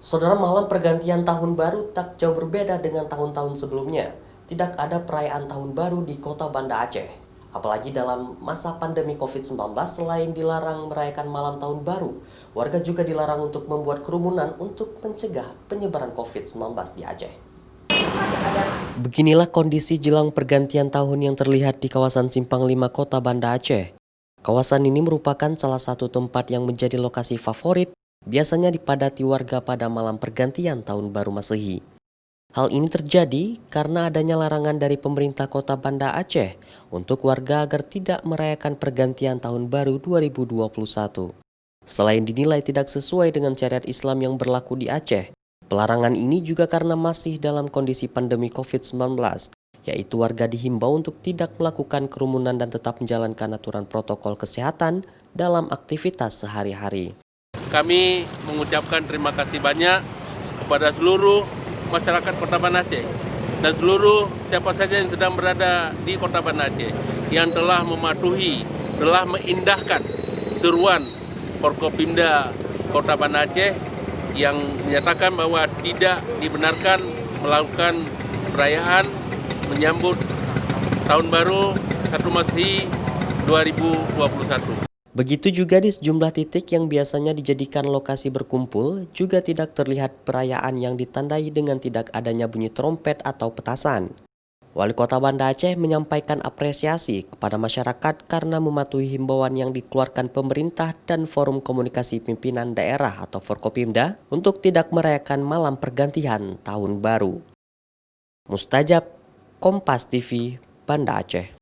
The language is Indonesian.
Saudara, malam pergantian tahun baru tak jauh berbeda dengan tahun-tahun sebelumnya. Tidak ada perayaan tahun baru di kota Banda Aceh. Apalagi dalam masa pandemi COVID-19, selain dilarang merayakan malam tahun baru, warga juga dilarang untuk membuat kerumunan untuk mencegah penyebaran COVID-19 di Aceh. Beginilah kondisi jelang pergantian tahun yang terlihat di kawasan Simpang 5 Kota Banda Aceh. Kawasan ini merupakan salah satu tempat yang menjadi lokasi favorit, biasanya dipadati warga pada malam pergantian tahun baru Masehi. Hal ini terjadi karena adanya larangan dari pemerintah Kota Banda Aceh untuk warga agar tidak merayakan pergantian tahun baru 2021. Selain dinilai tidak sesuai dengan syariat Islam yang berlaku di Aceh, pelarangan ini juga karena masih dalam kondisi pandemi COVID-19, yaitu warga dihimbau untuk tidak melakukan kerumunan dan tetap menjalankan aturan protokol kesehatan dalam aktivitas sehari-hari. Kami mengucapkan terima kasih banyak kepada seluruh masyarakat Kota Banda Aceh dan seluruh siapa saja yang sedang berada di Kota Banda Aceh yang telah mematuhi, telah mengindahkan seruan Forkopimda Kota Banda Aceh yang menyatakan bahwa tidak dibenarkan melakukan perayaan menyambut Tahun Baru 1 Masehi 2021. Begitu juga di sejumlah titik yang biasanya dijadikan lokasi berkumpul, juga tidak terlihat perayaan yang ditandai dengan tidak adanya bunyi trompet atau petasan. Wali Kota Banda Aceh menyampaikan apresiasi kepada masyarakat karena mematuhi himbauan yang dikeluarkan pemerintah dan Forum Komunikasi Pimpinan Daerah atau Forkopimda untuk tidak merayakan malam pergantian Tahun Baru. Mustajab, Kompas TV, Banda Aceh.